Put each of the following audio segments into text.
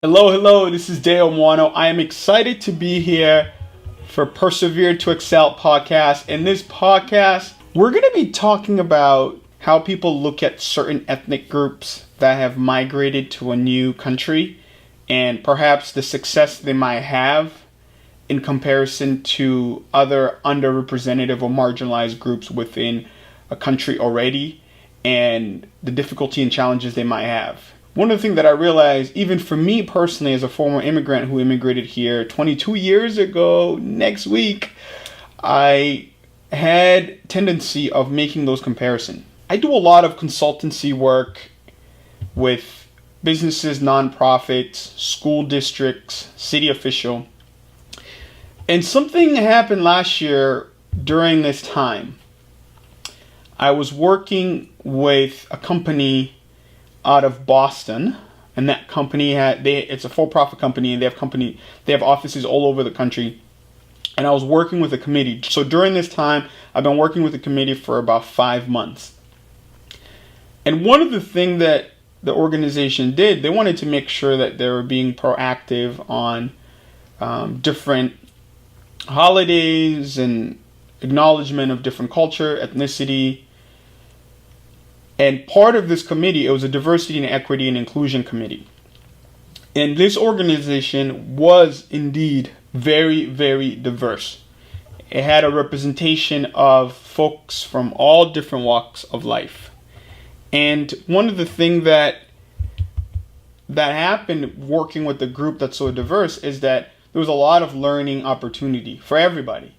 Hello, this is Dale Mwano. I am excited to be here for Persevere to Excel podcast. In this podcast, we're going to be talking about how people look at certain ethnic groups that have migrated to a new country and perhaps the success they might have in comparison to other underrepresented or marginalized groups within a country already and the difficulty and challenges they might have. One of the things that I realized, even for me personally, as a former immigrant who immigrated here 22 years ago, next week, I had tendency of making those comparisons. I do a lot of consultancy work with businesses, nonprofits, school districts, city official. And something happened last year during this time. I was working with a company out of Boston, and that company it's a for-profit company, and they have offices all over the country. And I was working with a committee. So during this time, I've been working with the committee for about 5 months. And one of the things that the organization did, they wanted to make sure that they were being proactive on different holidays and acknowledgement of different culture, ethnicity. And part of this committee, it was a diversity and equity and inclusion committee. And this organization was indeed very, very diverse. It had a representation of folks from all different walks of life. And one of the things that happened working with the group that's so diverse is that there was a lot of learning opportunity for everybody.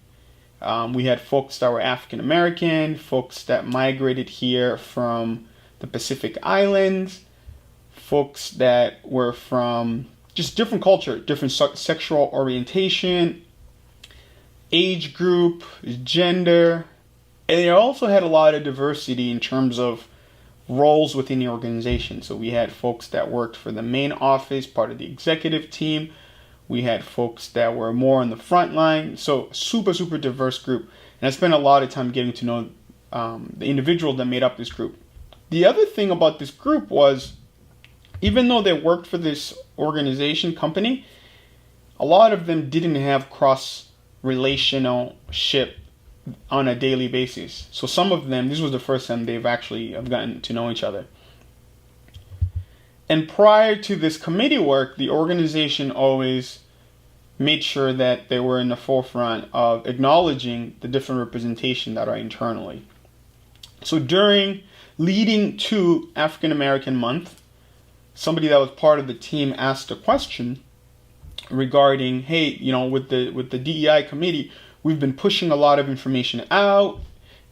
We had folks that were African American, folks that migrated here from the Pacific Islands, folks that were from just different culture, different sexual orientation, age group, gender. And they also had a lot of diversity in terms of roles within the organization. So we had folks that worked for the main office, part of the executive team. We had folks that were more on the front line. So super diverse group. And I spent a lot of time getting to know the individual that made up this group. The other thing about this group was, even though they worked for this organization company, a lot of them didn't have cross-relationship on a daily basis. So some of them, this was the first time they've actually gotten to know each other. And prior to this committee work, the organization always made sure that they were in the forefront of acknowledging the different representation that are internally. So leading to African American Month, somebody that was part of the team asked a question regarding, hey, with the DEI committee, we've been pushing a lot of information out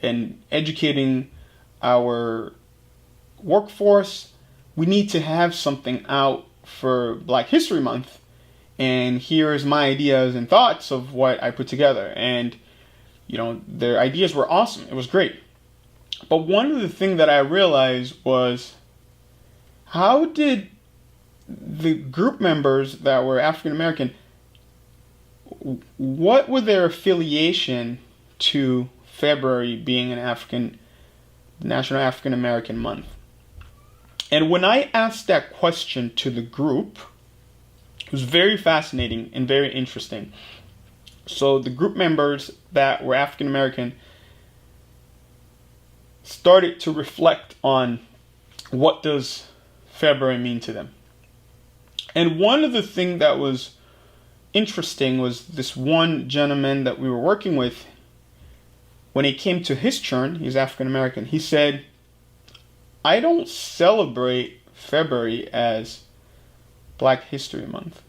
and educating our workforce. We need to have something out for Black History Month. And here's my ideas and thoughts of what I put together. And, their ideas were awesome. It was great. But one of the things that I realized was, how did the group members that were African American, what were their affiliation to February being National African American Month? And when I asked that question to the group, it was very fascinating and very interesting. So the group members that were African American started to reflect on, what does February mean to them? And one of the things that was interesting was this one gentleman that we were working with. When it came to his turn, he's African American, he said, I don't celebrate February as Black History Month.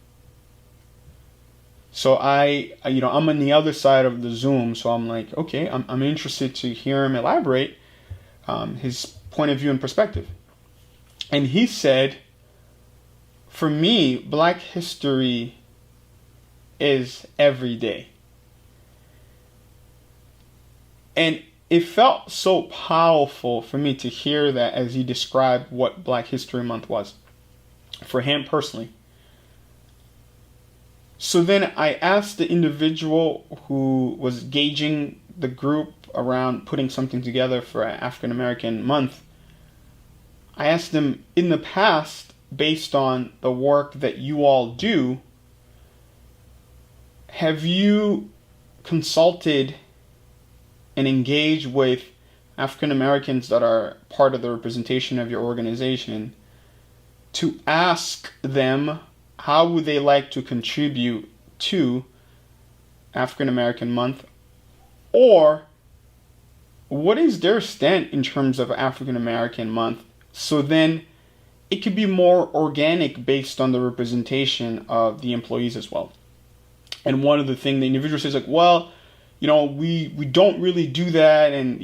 So I'm on the other side of the Zoom, so I'm like, okay, I'm interested to hear him elaborate his point of view and perspective. And he said, for me, Black history is every day. And it felt so powerful for me to hear that as he described what Black History Month was for him personally. So then I asked the individual who was gauging the group around putting something together for African American Month, I asked them, in the past, based on the work that you all do, have you consulted and engaged with African Americans that are part of the representation of your organization to ask them how would they like to contribute to African American Month, or what is their stance in terms of African American Month, so then it could be more organic based on the representation of the employees as well. And one of the things the individual says, like, well, we don't really do that, and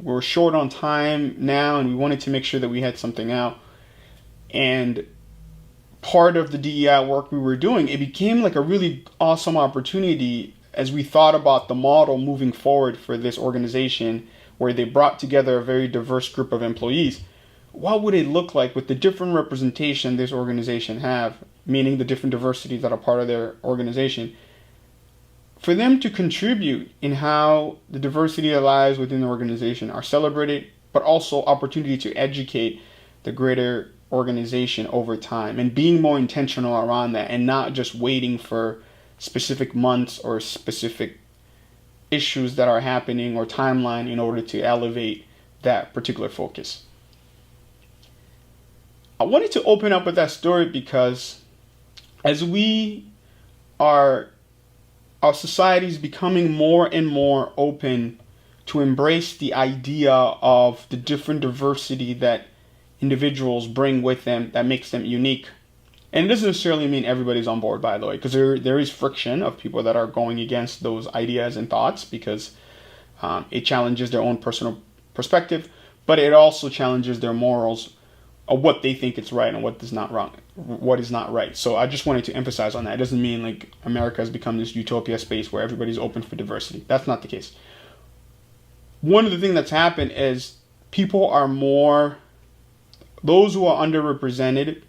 we're short on time now, and we wanted to make sure that we had something out. And part of the DEI work we were doing, it became like a really awesome opportunity as we thought about the model moving forward for this organization, where they brought together a very diverse group of employees. What would it look like with the different representation this organization have, meaning the different diversities that are part of their organization, for them to contribute in how the diversity that lies within the organization are celebrated, but also opportunity to educate the greater organization over time, and being more intentional around that, and not just waiting for specific months or specific issues that are happening or timeline in order to elevate that particular focus. I wanted to open up with that story because as our society is becoming more and more open to embrace the idea of the different diversity that individuals bring with them that makes them unique. And it doesn't necessarily mean everybody's on board, by the way, because there is friction of people that are going against those ideas and thoughts, because it challenges their own personal perspective, but it also challenges their morals of what they think is right and what is not right. So I just wanted to emphasize on that. It doesn't mean like America has become this utopia space where everybody's open for diversity. That's not the case. One of the things that's happened is people are those who are underrepresented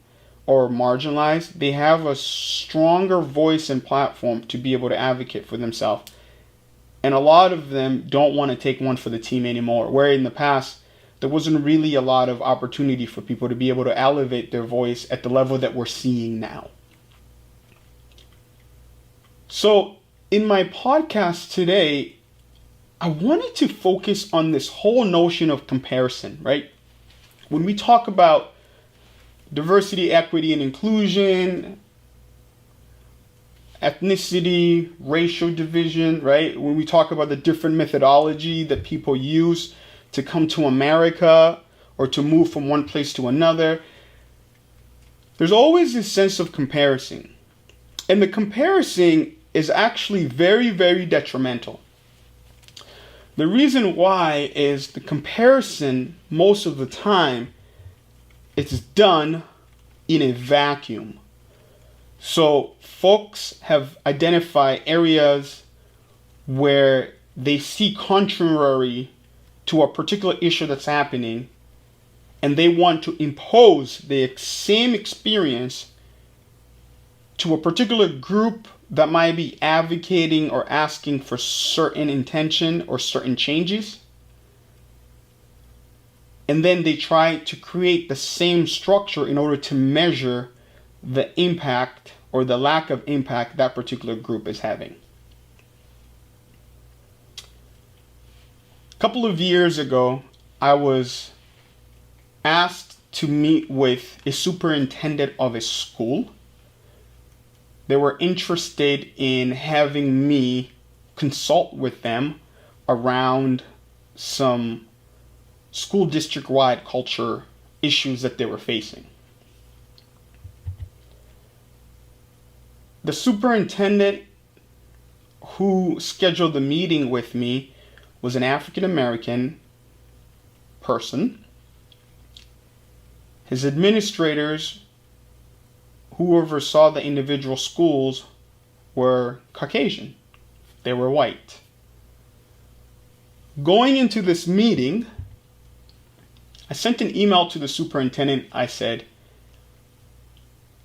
or marginalized, they have a stronger voice and platform to be able to advocate for themselves. And a lot of them don't want to take one for the team anymore, where in the past, there wasn't really a lot of opportunity for people to be able to elevate their voice at the level that we're seeing now. So in my podcast today, I wanted to focus on this whole notion of comparison, right? When we talk about diversity, equity, and inclusion, ethnicity, racial division, right? When we talk about the different methodology that people use to come to America or to move from one place to another, there's always this sense of comparison. And the comparison is actually very, very detrimental. The reason why is the comparison, most of the time, it's done in a vacuum. So folks have identified areas where they see contrary to a particular issue that's happening, and they want to impose the same experience to a particular group that might be advocating or asking for certain intention or certain changes. And then they try to create the same structure in order to measure the impact or the lack of impact that particular group is having. A couple of years ago, I was asked to meet with a superintendent of a school. They were interested in having me consult with them around some school district-wide culture issues that they were facing. The superintendent who scheduled the meeting with me was an African American person. His administrators, who oversaw the individual schools, were Caucasian. They were white. Going into this meeting, I sent an email to the superintendent. I said, "Is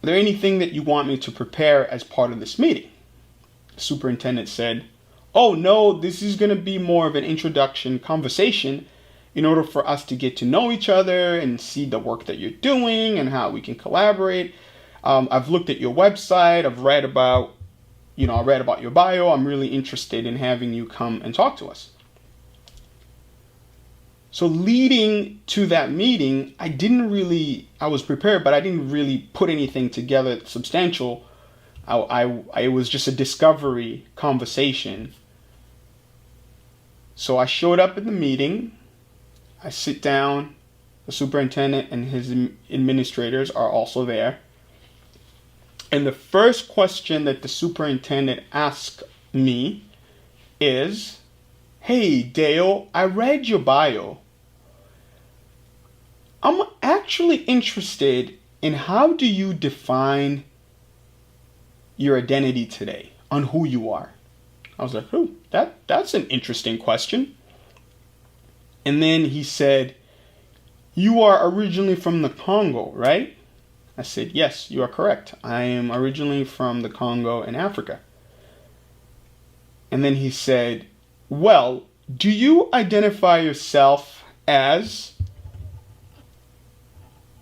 there anything that you want me to prepare as part of this meeting?" The superintendent said, "Oh no, this is going to be more of an introduction conversation, in order for us to get to know each other and see the work that you're doing and how we can collaborate. I've looked at your website. I've read about, I read about your bio. I'm really interested in having you come and talk to us. So leading to that meeting, I was prepared, but I didn't really put anything together substantial. It was just a discovery conversation. So I showed up at the meeting. I sit down. The superintendent and his administrators are also there. And the first question that the superintendent asked me is, "Hey, Dale, I read your bio. I'm actually interested in how do you define your identity today, on who you are?" I was like, that's an interesting question. And then he said, "You are originally from the Congo, right?" I said, "Yes, you are correct. I am originally from the Congo in Africa." And then he said, "Well, do you identify yourself as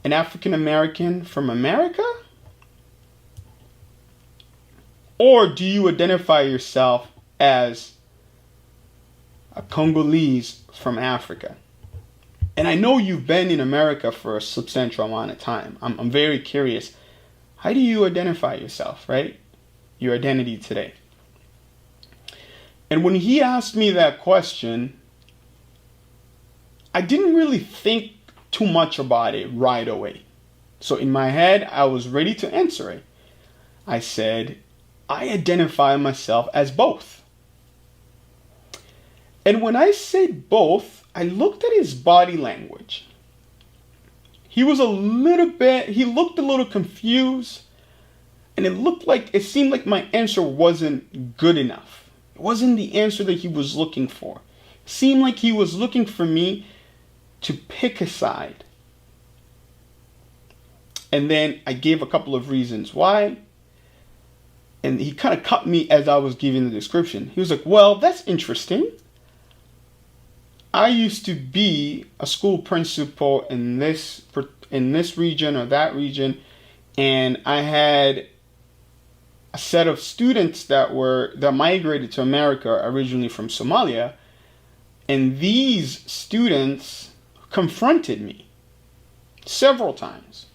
an African American from America? Or do you identify yourself as a Congolese from Africa?" And I know you've been in America for a substantial amount of time. I'm very curious. How do you identify yourself, right? Your identity today. And when he asked me that question, I didn't really think too much about it right away. So in my head, I was ready to answer it. I said, "I identify myself as both." And when I said both, I looked at his body language. He looked a little confused, and it seemed like my answer wasn't good enough. It wasn't the answer that he was looking for. It seemed like he was looking for me to pick a side. And then I gave a couple of reasons why. And he kind of cut me as I was giving the description. He was like, "Well, that's interesting. I used to be a school principal in this region or that region, and I had a set of students that migrated to America originally from Somalia, and these students confronted me several times.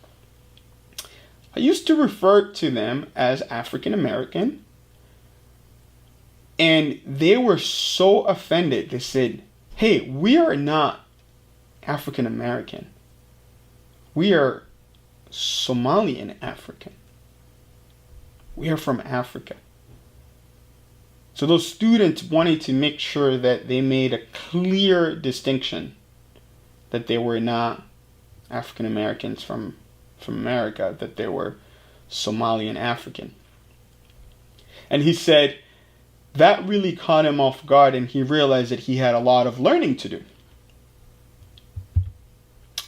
I used to refer to them as African American, and they were so offended. They said, 'Hey, we are not African American. We are Somalian African. We are from Africa.' So those students wanted to make sure that they made a clear distinction that they were not African Americans from America, that they were Somalian African. And he said that really caught him off guard, and he realized that he had a lot of learning to do.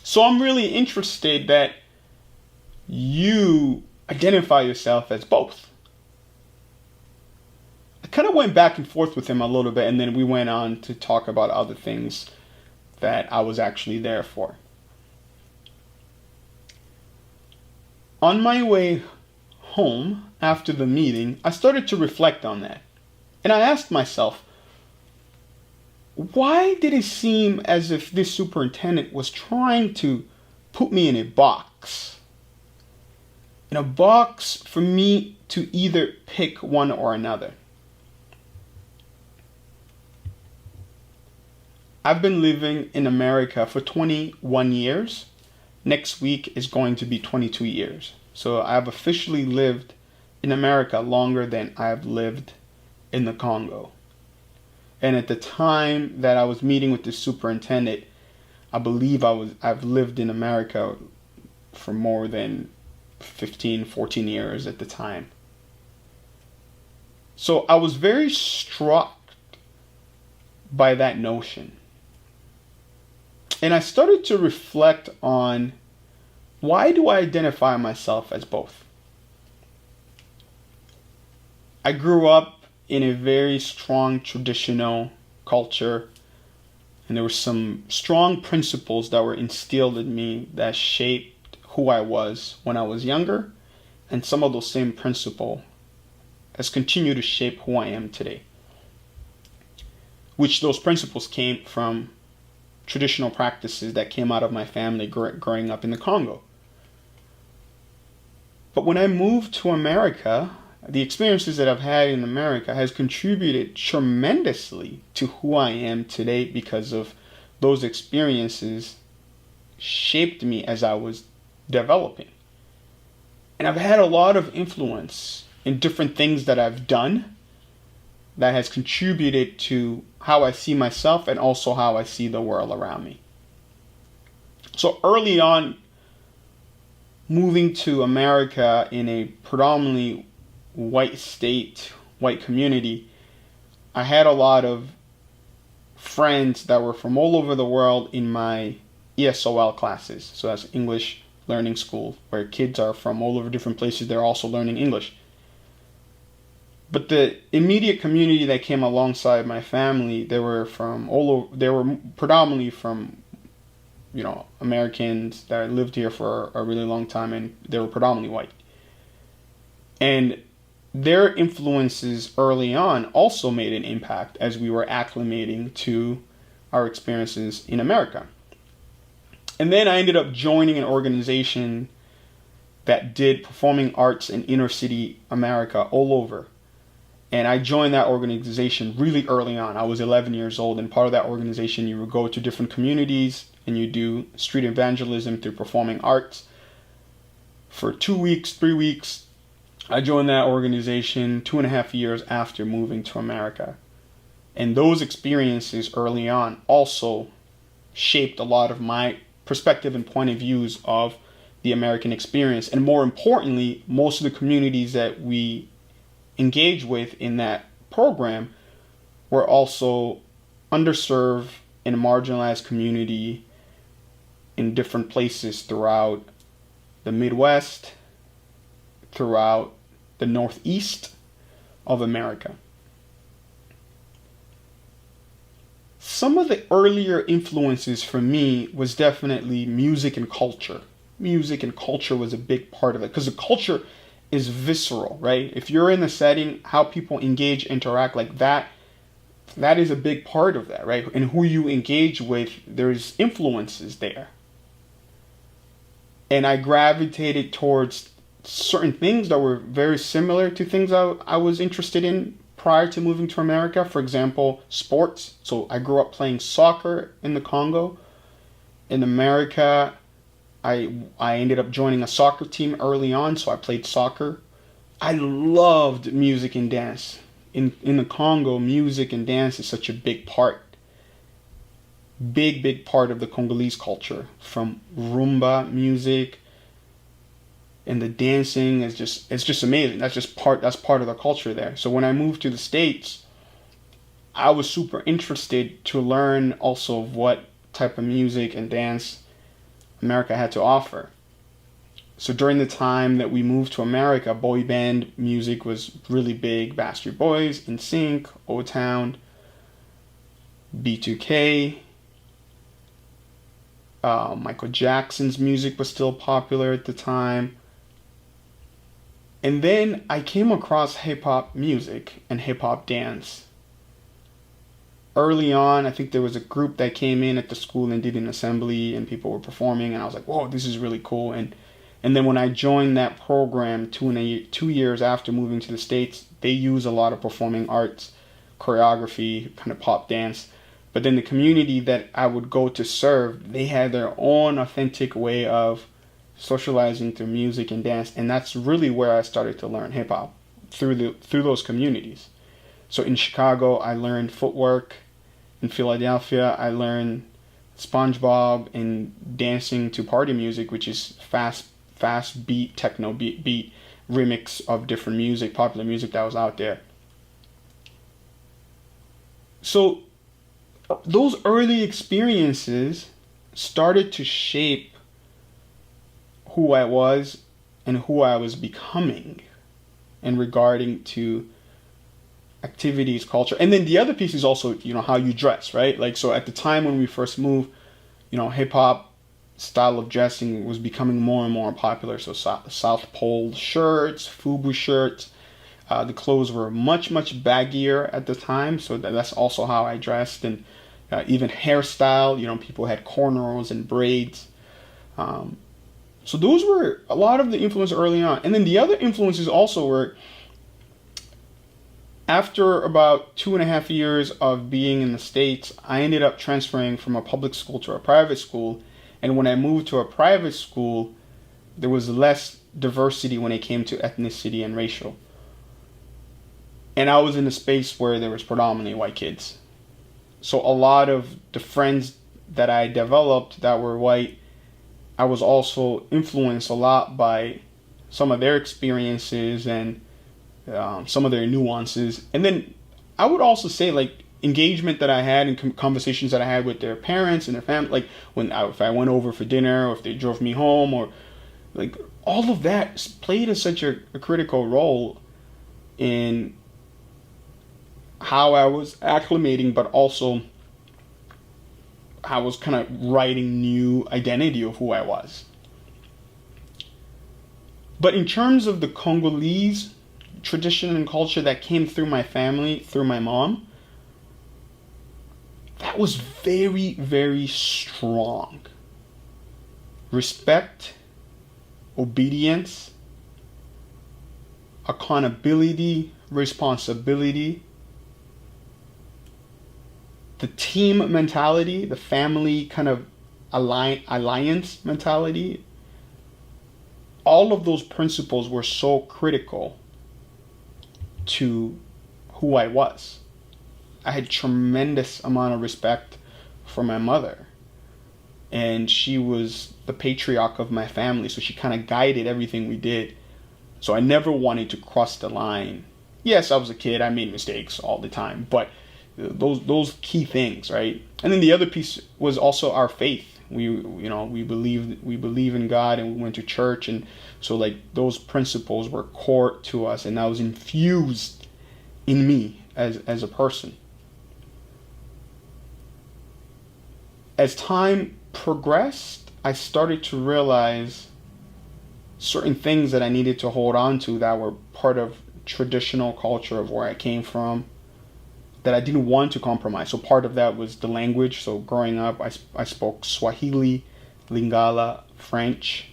So I'm really interested that you identify yourself as both. I kind of went back and forth with him a little bit, and then we went on to talk about other things that I was actually there for. On my way home after the meeting, I started to reflect on that. And I asked myself, why did it seem as if this superintendent was trying to put me in a box? In a box for me to either pick one or another. I've been living in America for 21 years. Next week is going to be 22 years. So I've officially lived in America longer than I've lived in the Congo. And at the time that I was meeting with the superintendent, I believe I've lived in America for more than 14 years at the time. So I was very struck by that notion. And I started to reflect on, why do I identify myself as both? I grew up in a very strong traditional culture. And there were some strong principles that were instilled in me that shaped who I was when I was younger. And some of those same principles has continued to shape who I am today. Which those principles came from traditional practices that came out of my family growing up in the Congo. But when I moved to America, the experiences that I've had in America has contributed tremendously to who I am today, because of those experiences shaped me as I was developing. And I've had a lot of influence in different things that I've done that has contributed to how I see myself and also how I see the world around me. So early on, moving to America in a predominantly white state, white community, I had a lot of friends that were from all over the world in my ESOL classes. So that's English Learning School, where kids are from all over different places. They're also learning English. But the immediate community that came alongside my family, they were from all over. They were predominantly from, Americans that lived here for a really long time, and they were predominantly white. And their influences early on also made an impact as we were acclimating to our experiences in America. And then I ended up joining an organization that did performing arts in inner city America all over. And I joined that organization really early on. I was 11 years old, and part of that organization, you would go to different communities and you do street evangelism through performing arts. For 2 weeks, 3 weeks, I joined that organization 2.5 years after moving to America. And those experiences early on also shaped a lot of my perspective and point of views of the American experience. And more importantly, most of the communities that we engage with in that program were also underserved and marginalized community in different places throughout the Midwest, throughout the Northeast of America. Some of the earlier influences for me was definitely music and culture. Music and culture was a big part of it, because the culture is visceral, right? If you're in the setting, how people engage, interact, like that is a big part of that, right? And who you engage with, there's influences there. And I gravitated towards certain things that were very similar to things I was interested in prior to moving to America. For example, sports. So I grew up playing soccer in the Congo. In America, I ended up joining a soccer team early on, so I played soccer. I loved music and dance. In the Congo, music and dance is such a big part. Big part of the Congolese culture. From rumba music, and the dancing is just amazing. That's part of the culture there. So when I moved to the States, I was super interested to learn also what type of music and dance America had to offer. So during the time that we moved to America, boy band music was really big. Backstreet Boys, NSYNC, O-Town, B2K. Michael Jackson's music was still popular at the time. And then I came across hip-hop music and hip-hop dance. Early on, I think there was a group that came in at the school and did an assembly, and people were performing, and I was like, whoa, this is really cool. And then when I joined that program 2 years after moving to the States, they use a lot of performing arts, choreography, kind of pop dance. But then the community that I would go to serve, they had their own authentic way of socializing through music and dance, and that's really where I started to learn hip-hop, through those communities. So in Chicago, I learned footwork. In Philadelphia, I learned SpongeBob and dancing to party music, which is fast beat, techno beat remix of different music, popular music that was out there. So those early experiences started to shape who I was and who I was becoming in regarding to activities, culture. And then the other piece is also, how you dress, right? Like, so at the time when we first moved, hip hop style of dressing was becoming more and more popular. So South Pole shirts, FUBU shirts, the clothes were much, much baggier at the time. So that's also how I dressed. And even hairstyle, people had cornrows and braids. So those were a lot of the influence early on. And then the other influences also were, after about 2.5 years of being in the States, I ended up transferring from a public school to a private school. And when I moved to a private school, there was less diversity when it came to ethnicity and racial. And I was in a space where there was predominantly white kids. So a lot of the friends that I developed that were white, I was also influenced a lot by some of their experiences and some of their nuances. And then I would also say, like, engagement that I had and conversations that I had with their parents and their family, like if I went over for dinner or if they drove me home, or like all of that played such a critical role in how I was acclimating, but also I was kind of writing new identity of who I was. But in terms of the Congolese tradition and culture that came through my family, through my mom, that was very, very strong. Respect, obedience, accountability, responsibility, the team mentality, the family kind of alliance mentality. All of those principles were so critical to who I was. I had tremendous amount of respect for my mother, and she was the patriarch of my family, so she kind of guided everything we did. So I never wanted to cross the line. Yes, I was a kid, I made mistakes all the time, but those key things, right? And then the other piece was also our faith. We believe in God, and we went to church, and so like those principles were core to us, and that was infused in me as a person. As time progressed, I started to realize certain things that I needed to hold on to that were part of traditional culture of where I came from, that I didn't want to compromise. So part of that was the language. So growing up, I spoke Swahili, Lingala, French.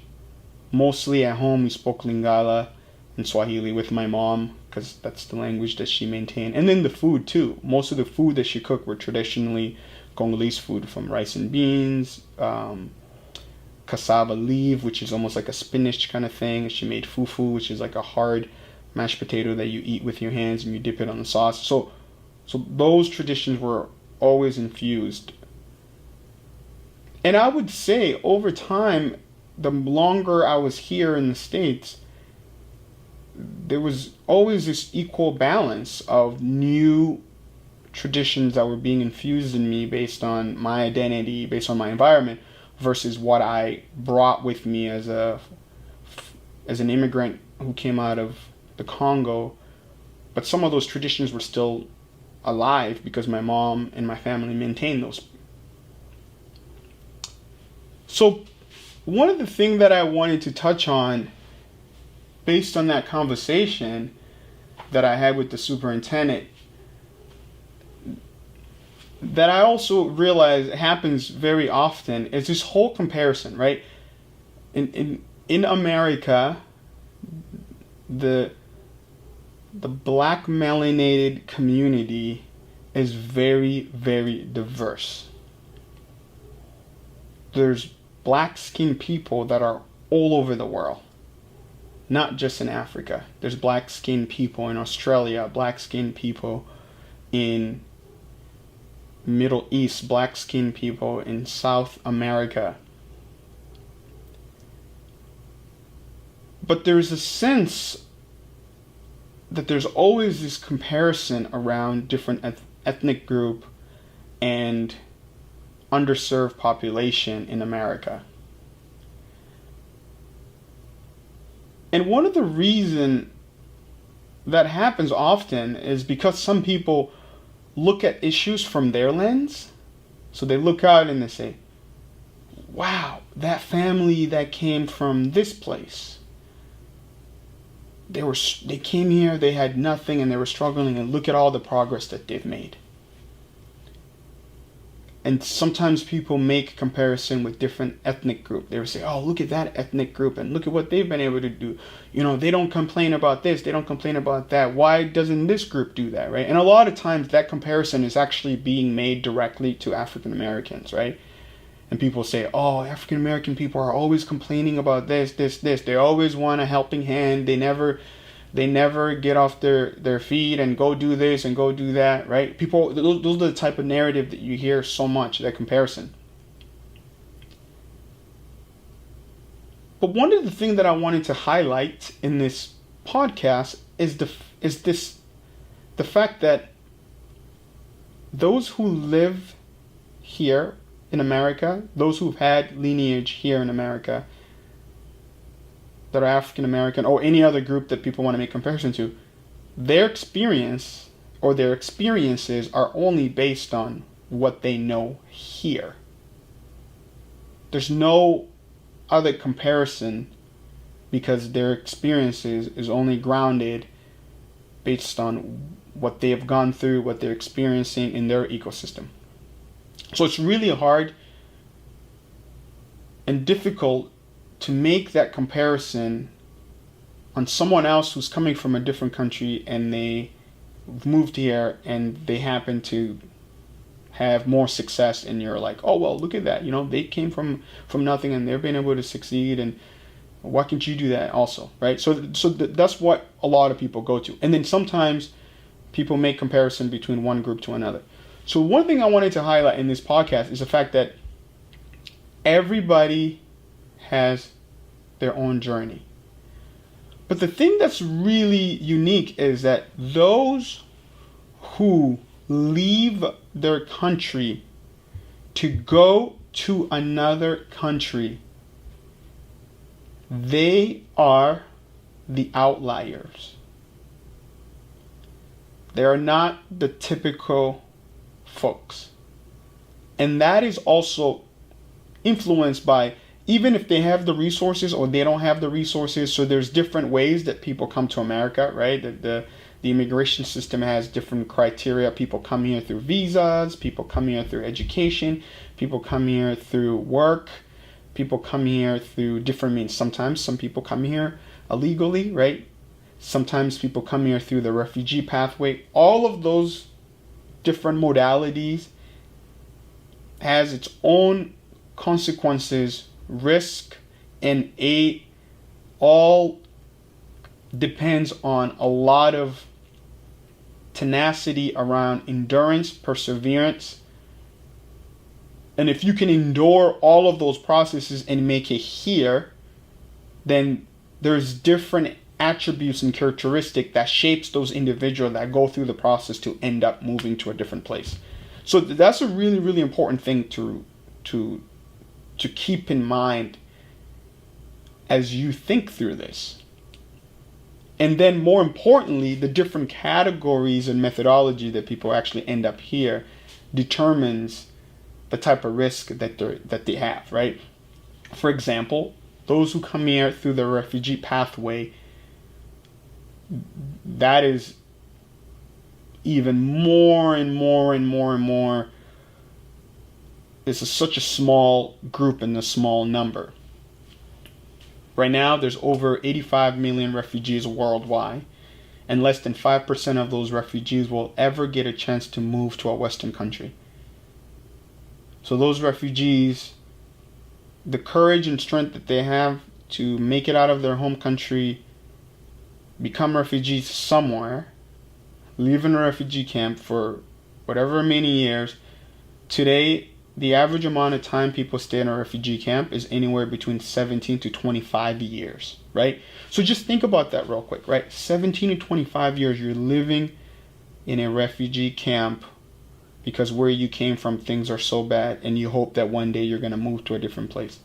Mostly at home, we spoke Lingala and Swahili with my mom, because that's the language that she maintained. And then the food too. Most of the food that she cooked were traditionally Congolese food, from rice and beans, cassava leaf, which is almost like a spinach kind of thing. She made fufu, which is like a hard mashed potato that you eat with your hands and you dip it on the sauce. So those traditions were always infused. And I would say over time, the longer I was here in the States, there was always this equal balance of new traditions that were being infused in me based on my identity, based on my environment, versus what I brought with me as an immigrant who came out of the Congo. But some of those traditions were still alive because my mom and my family maintained those. So one of the things that I wanted to touch on based on that conversation that I had with the superintendent, that I also realize happens very often, is this whole comparison, right? In America, the black melanated community is very, very diverse. There's black skinned people that are all over the world, not just in Africa. There's black skinned people in Australia, black skinned people in Middle East, black skinned people in South America. But there's a sense that there's always this comparison around different ethnic group and underserved population in America. And one of the reasons that happens often is because some people look at issues from their lens. So they look out and they say, wow, that family that came from this place, they came here, they had nothing and they were struggling, and look at all the progress that they've made. And sometimes people make comparison with different ethnic groups. They would say, oh, look at that ethnic group and look at what they've been able to do. They don't complain about this, they don't complain about that. Why doesn't this group do that, right? And a lot of times that comparison is actually being made directly to African Americans, right? And people say, oh, African American people are always complaining about this. They always want a helping hand. They never get off their feet and go do this and go do that, right? Those are the type of narrative that you hear so much, that comparison. But one of the things that I wanted to highlight in this podcast is the fact that those who live here in America, those who've had lineage here in America, that are African American or any other group that people want to make comparison to, their experience or their experiences are only based on what they know here. There's no other comparison because their experiences is only grounded based on what they have gone through, what they're experiencing in their ecosystem. So it's really hard and difficult to make that comparison on someone else who's coming from a different country and they moved here and they happen to have more success, and you're like, oh well, look at that, they came from nothing and they've been able to succeed, and why can't you do that also, right? So that's what a lot of people go to. And then sometimes people make comparison between one group to another. So one thing I wanted to highlight in this podcast is the fact that everybody has their own journey. But the thing that's really unique is that those who leave their country to go to another country, they are the outliers. They are not the typical folks. And that is also influenced by, even if they have the resources or they don't have the resources, so there's different ways that people come to America, right? The immigration system has different criteria. People come here through visas, people come here through education, people come here through work, people come here through different means. Sometimes some people come here illegally, right? Sometimes people come here through the refugee pathway. All of those different modalities has its own consequences, risk, and aid. All depends on a lot of tenacity around endurance, perseverance. And if you can endure all of those processes and make it here, then there's different attributes and characteristics that shapes those individuals that go through the process to end up moving to a different place. So that's a really, really important thing to keep in mind as you think through this. And then more importantly, the different categories and methodology that people actually end up here determines the type of risk that they have, right? For example, those who come here through the refugee pathway, that is even more and more and more and more. This is such a small group and a small number. Right now, there's over 85 million refugees worldwide, and less than 5% of those refugees will ever get a chance to move to a Western country. So those refugees, the courage and strength that they have to make it out of their home country, become refugees somewhere, live in a refugee camp for whatever many years. Today, the average amount of time people stay in a refugee camp is anywhere between 17 to 25 years, right? So just think about that real quick, right? 17 to 25 years you're living in a refugee camp because where you came from, things are so bad, and you hope that one day you're going to move to a different place.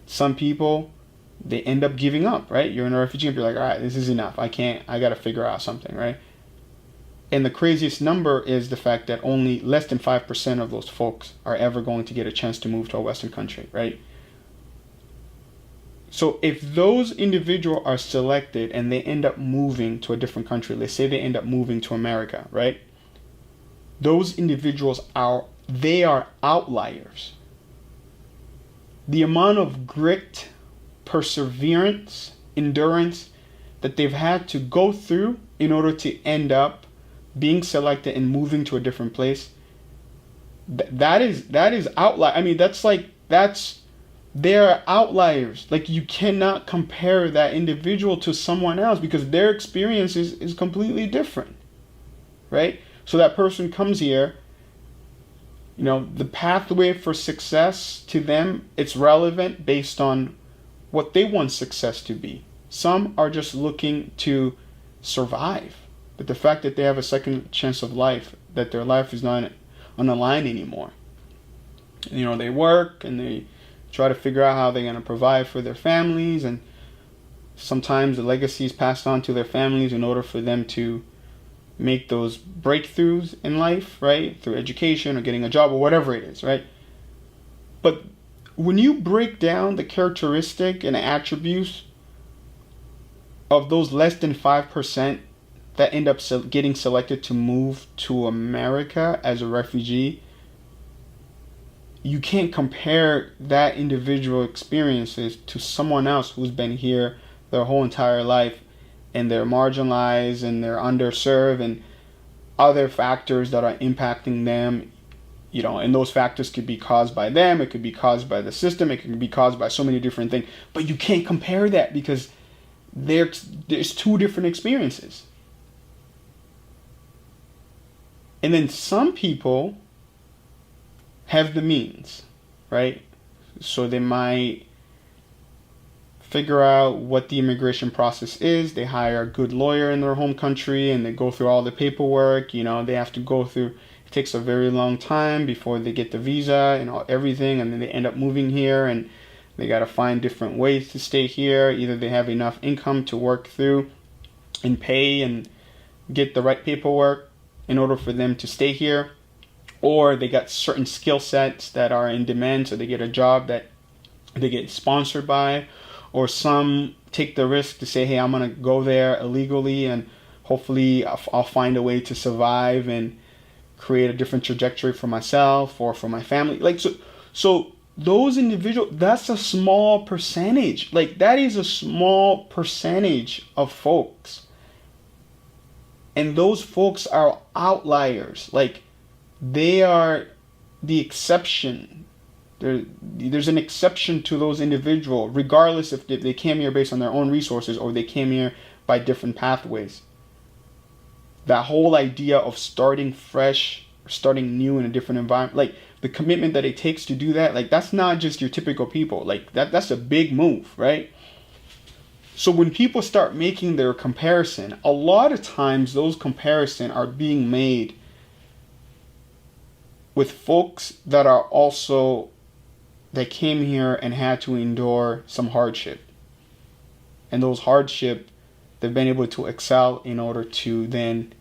Some people they end up giving up, right? You're in a refugee camp, you're like, all right, this is enough. I got to figure out something, right? And the craziest number is the fact that only less than 5% of those folks are ever going to get a chance to move to a Western country, right? So if those individuals are selected and they end up moving to a different country, let's say they end up moving to America, right? Those individuals are outliers. The amount of grit, perseverance, endurance that they've had to go through in order to end up being selected and moving to a different place, that is outlier. I mean, they're outliers. Like, you cannot compare that individual to someone else because their experience is completely different, right? So that person comes here, the pathway for success to them, it's relevant based on what they want success to be. Some are just looking to survive, but the fact that they have a second chance of life, that their life is not on the line anymore. They work and they try to figure out how they're going to provide for their families, and sometimes the legacy is passed on to their families in order for them to make those breakthroughs in life, right? Through education or getting a job or whatever it is, right? But when you break down the characteristic and attributes of those less than 5% that end up getting selected to move to America as a refugee, you can't compare that individual experiences to someone else who's been here their whole entire life and they're marginalized and they're underserved and other factors that are impacting them, and those factors could be caused by them, it could be caused by the system, it could be caused by so many different things. But you can't compare that because there's two different experiences. And then some people have the means, right? So they might figure out what the immigration process is. They hire a good lawyer in their home country and they go through all the paperwork. They have to go through, it takes a very long time before they get the visa and everything, and then they end up moving here and they got to find different ways to stay here. Either they have enough income to work through and pay and get the right paperwork in order for them to stay here, or they got certain skill sets that are in demand, so they get a job that they get sponsored by, or some take the risk to say, hey, I'm going to go there illegally and hopefully I'll find a way to survive and create a different trajectory for myself or for my family. So those individuals, that's a small percentage. That is a small percentage of folks. And those folks are outliers. They are the exception. There's an exception to those individuals, regardless if they came here based on their own resources or they came here by different pathways. That whole idea of starting fresh, starting new in a different environment, the commitment that it takes to do that, that's not just your typical people. That's a big move, right? So when people start making their comparison, a lot of times those comparisons are being made with folks that came here and had to endure some hardship. And those hardship, they've been able to excel in order to then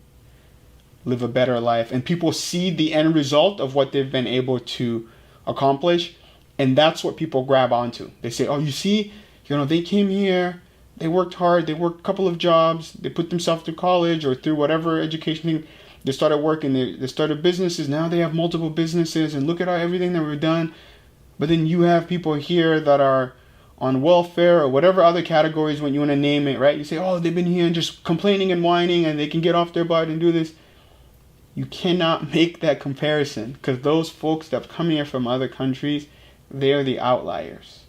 live a better life. And people see the end result of what they've been able to accomplish. And that's what people grab onto. They say, oh, you see, they came here, they worked hard, they worked a couple of jobs, they put themselves through college or through whatever education thing. They started working, they started businesses, now they have multiple businesses, and look at everything that we've done. But then you have people here that are on welfare or whatever other categories when you want to name it, right? You say, oh, they've been here and just complaining and whining and they can get off their butt and do this. You cannot make that comparison because those folks that come here from other countries, they are the outliers.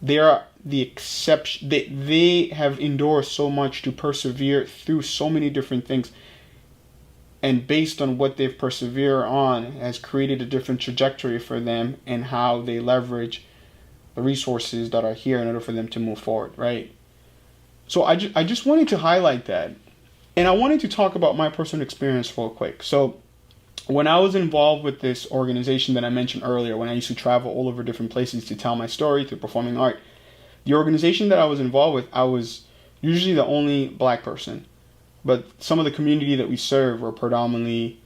They are the exception. They have endured so much to persevere through so many different things. And based on what they've persevered on has created a different trajectory for them and how they leverage the resources that are here in order for them to move forward, right? So I just wanted to highlight that. And I wanted to talk about my personal experience real quick. So when I was involved with this organization that I mentioned earlier, when I used to travel all over different places to tell my story through performing art, The organization that I was involved with, I was usually the only black person. But some of the community that we serve were predominantly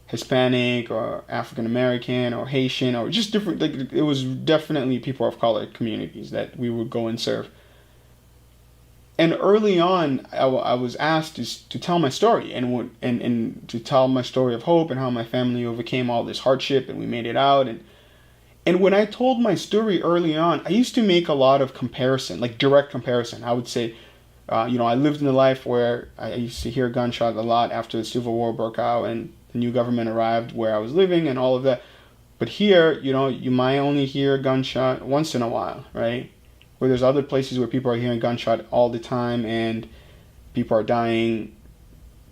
Hispanic or African American or Haitian or just different. Like, it was definitely people of color communities that we would go and serve. And early on, I was asked to tell my story and to tell my story of hope and how my family overcame all this hardship and we made it out. And when I told my story early on, I used to make a lot of comparison, like direct comparison. I would say, I lived in a life where I used to hear gunshots a lot after the Civil War broke out and the new government arrived where I was living and all of that. But here, you might only hear a gunshot once in a while, right? Where there's other places where people are hearing gunshot all the time and people are dying.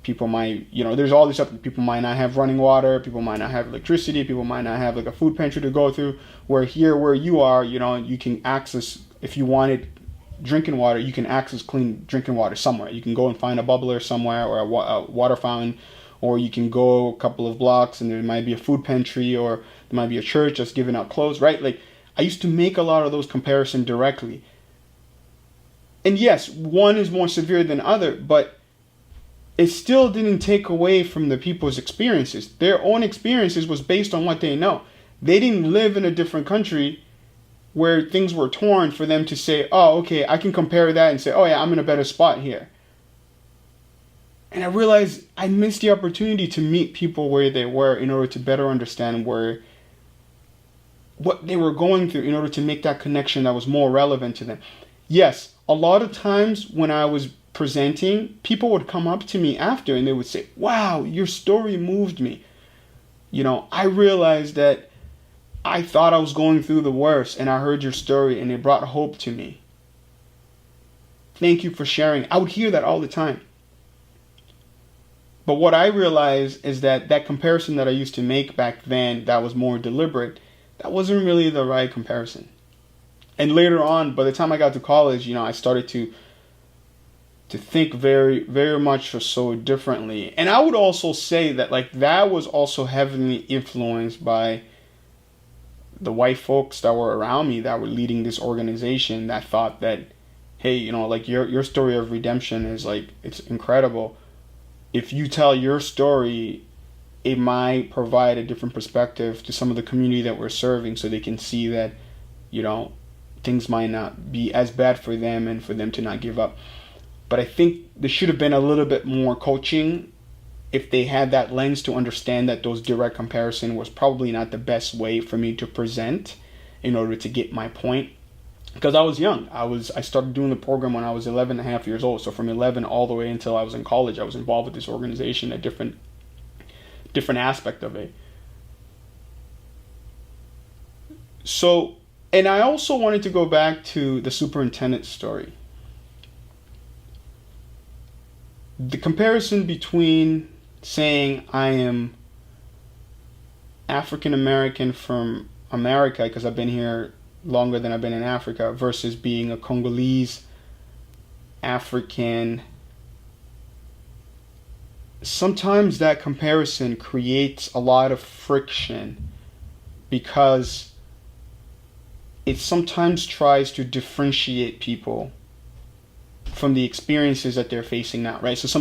People might, there's all this stuff. People might not have running water. People might not have electricity. People might not have like a food pantry to go through. Where here, where you are, you can access, if you wanted drinking water, you can access clean drinking water somewhere. You can go and find a bubbler somewhere or a water fountain, or you can go a couple of blocks and there might be a food pantry or there might be a church that's giving out clothes, right? Like, I used to make a lot of those comparisons directly. And yes, one is more severe than other, but it still didn't take away from the people's experiences. Their own experiences was based on what they know. They didn't live in a different country where things were torn for them to say, oh, okay, I can compare that and say, oh yeah, I'm in a better spot here. And I realized I missed the opportunity to meet people where they were in order to better understand what they were going through in order to make that connection that was more relevant to them. Yes, a lot of times when I was presenting, people would come up to me after and they would say, wow, your story moved me. I realized that I thought I was going through the worst and I heard your story and it brought hope to me. Thank you for sharing. I would hear that all the time. But what I realized is that comparison that I used to make back then that was more deliberate, that wasn't really the right comparison. And later on, by the time I got to college, I started to think very, very much so differently. And I would also say that that was also heavily influenced by the white folks that were around me that were leading this organization that thought that, hey, your story of redemption is it's incredible. If you tell your story, it might provide a different perspective to some of the community that we're serving so they can see that, things might not be as bad for them and for them to not give up. But I think there should have been a little bit more coaching if they had that lens to understand that those direct comparison was probably not the best way for me to present in order to get my point. Because I was young. I started doing the program when I was 11 and a half years old. So from 11 all the way until I was in college, I was involved with this organization, a different aspect of it. So, and I also wanted to go back to the superintendent story. The comparison between saying I am African American from America because I've been here longer than I've been in Africa versus being a Congolese African, sometimes that comparison creates a lot of friction because it sometimes tries to differentiate people from the experiences that they're facing now, right? So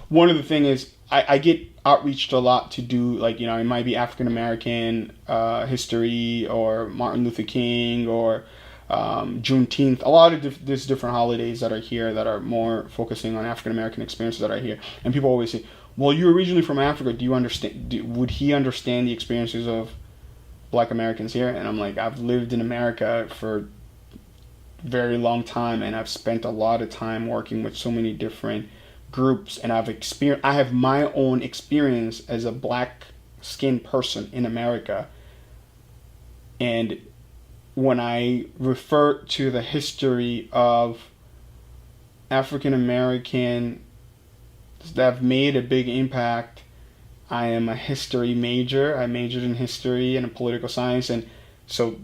one of the things is I get outreached a lot to do it might be African American history or Martin Luther King or Juneteenth, a lot of there's different holidays that are here that are more focusing on African American experiences that are here. And people always say, well, you're originally from Africa, do you understand, would he understand the experiences of Black Americans here? And I'm like, I've lived in America for very long time and I've spent a lot of time working with so many different groups and I have my own experience as a black skinned person in America. And when I refer to the history of African American that have made a big impact, I am a history major. I majored in history and in political science, and so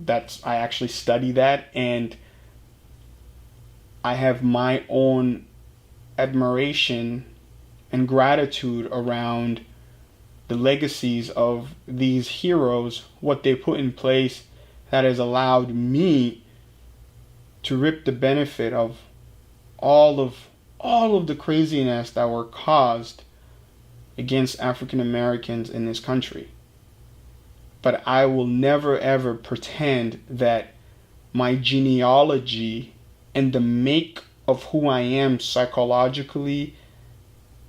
I actually study that, and I have my own admiration and gratitude around the legacies of these heroes, what they put in place that has allowed me to reap the benefit of all of the craziness that were caused against African Americans in this country. But I will never ever pretend that my genealogy and the make of who I am psychologically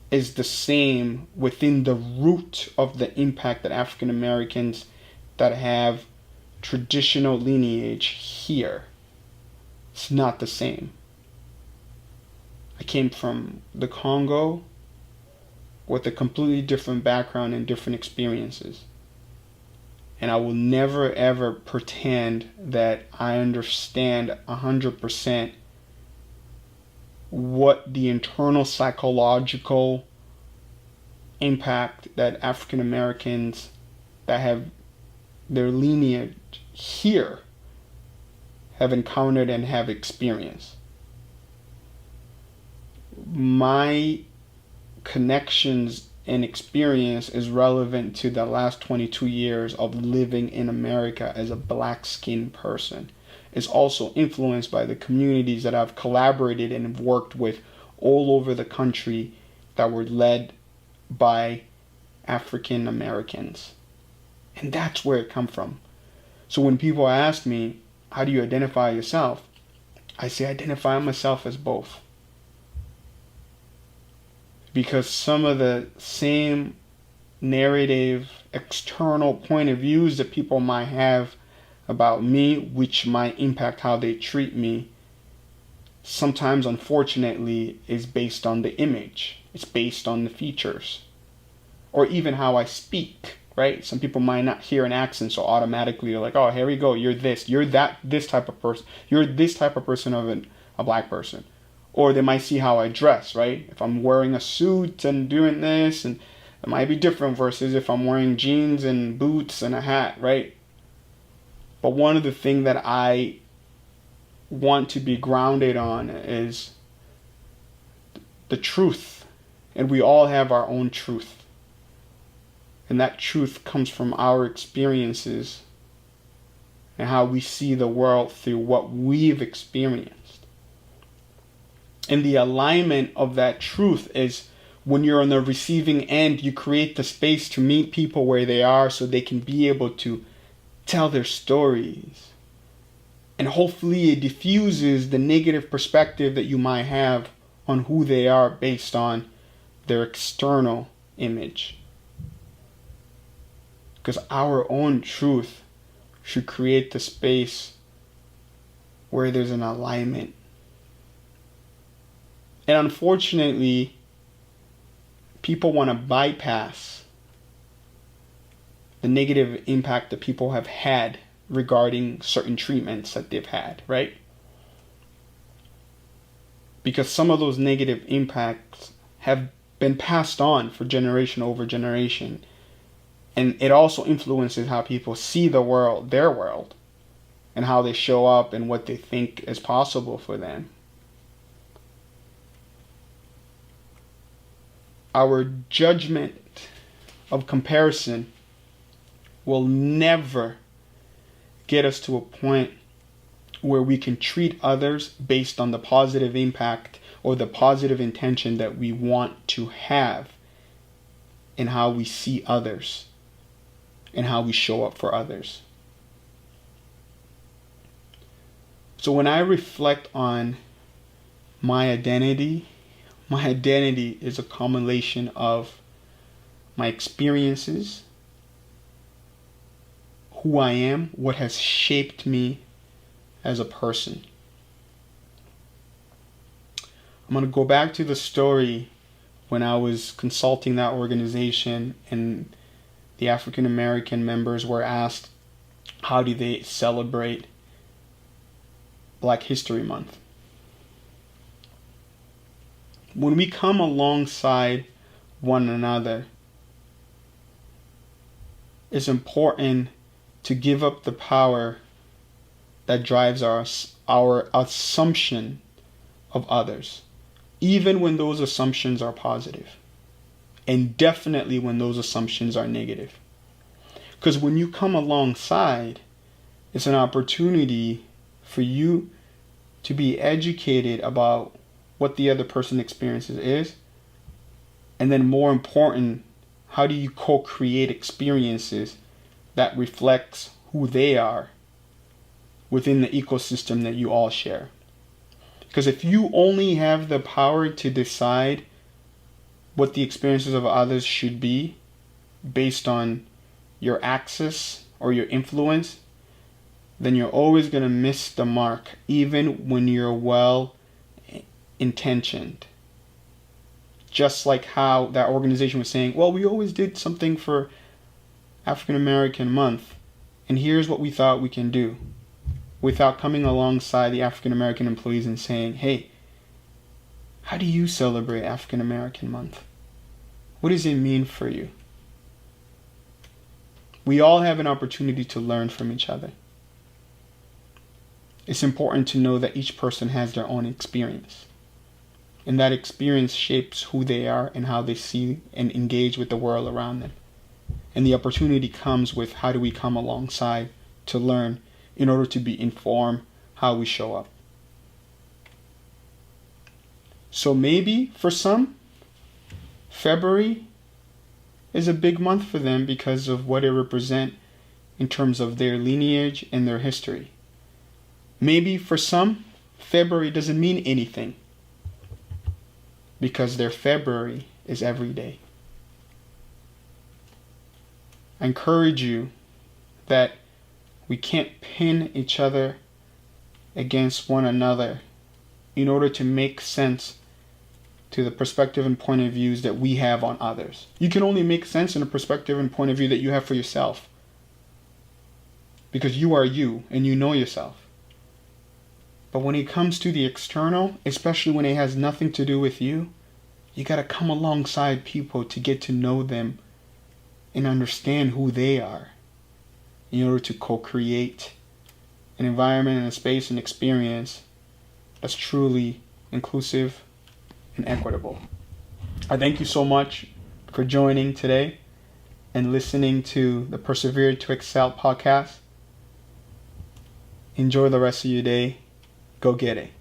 is the same within the root of the impact that African Americans that have traditional lineage here. It's not the same. I came from the Congo with a completely different background and different experiences. And I will never ever pretend that I understand 100% what the internal psychological impact that African Americans that have their lineage here have encountered and have experienced. My connections and experience is relevant to the last 22 years of living in America as a black-skinned person. It's also influenced by the communities that I've collaborated and worked with all over the country that were led by African Americans. And that's where it comes from. So when people ask me, how do you identify yourself? I say I identify myself as both. Because some of the same narrative, external point of views that people might have about me, which might impact how they treat me, sometimes, unfortunately, is based on the image. It's based on the features. Or even how I speak, right? Some people might not hear an accent, so automatically they're like, oh, here we go, you're this, you're that, this type of person. You're this type of person of a black person. Or they might see how I dress, right? If I'm wearing a suit and doing this, and it might be different versus if I'm wearing jeans and boots and a hat, right? But one of the things that I want to be grounded on is the truth. And we all have our own truth. And that truth comes from our experiences and how we see the world through what we've experienced. And the alignment of that truth is when you're on the receiving end, you create the space to meet people where they are so they can be able to tell their stories. And hopefully it diffuses the negative perspective that you might have on who they are based on their external image. Because our own truth should create the space where there's an alignment. And unfortunately, people want to bypass the negative impact that people have had regarding certain treatments that they've had, right? Because some of those negative impacts have been passed on for generation over generation. And it also influences how people see the world, their world, and how they show up and what they think is possible for them. Our judgment of comparison will never get us to a point where we can treat others based on the positive impact or the positive intention that we want to have in how we see others and how we show up for others. So when I reflect on my identity is a combination of my experiences, who I am, what has shaped me as a person. I'm going to go back to the story when I was consulting that organization and the African American members were asked, how do they celebrate Black History Month? When we come alongside one another, it's important to give up the power that drives our assumption of others, even when those assumptions are positive, and definitely when those assumptions are negative. Because when you come alongside, it's an opportunity for you to be educated about what the other person experiences is. And then more important, how do you co-create experiences that reflects who they are within the ecosystem that you all share? Because if you only have the power to decide what the experiences of others should be based on your access or your influence, then you're always going to miss the mark, even when you're well intentioned. Just like how that organization was saying, well, we always did something for African American Month, and here's what we thought we can do, without coming alongside the African American employees and saying, hey, how do you celebrate African American Month? What does it mean for you? We all have an opportunity to learn from each other. It's important to know that each person has their own experience. And that experience shapes who they are and how they see and engage with the world around them. And the opportunity comes with how do we come alongside to learn in order to be informed how we show up. So maybe for some, February is a big month for them because of what it represents in terms of their lineage and their history. Maybe for some, February doesn't mean anything because their February is every day. I encourage you that we can't pin each other against one another in order to make sense to the perspective and point of views that we have on others. You can only make sense in a perspective and point of view that you have for yourself, because you are you and you know yourself. But when it comes to the external, especially when it has nothing to do with you, you got to come alongside people to get to know them and understand who they are in order to co-create an environment and a space and experience that's truly inclusive and equitable. I thank you so much for joining today and listening to the Persevere to Excel podcast. Enjoy the rest of your day. Go get it.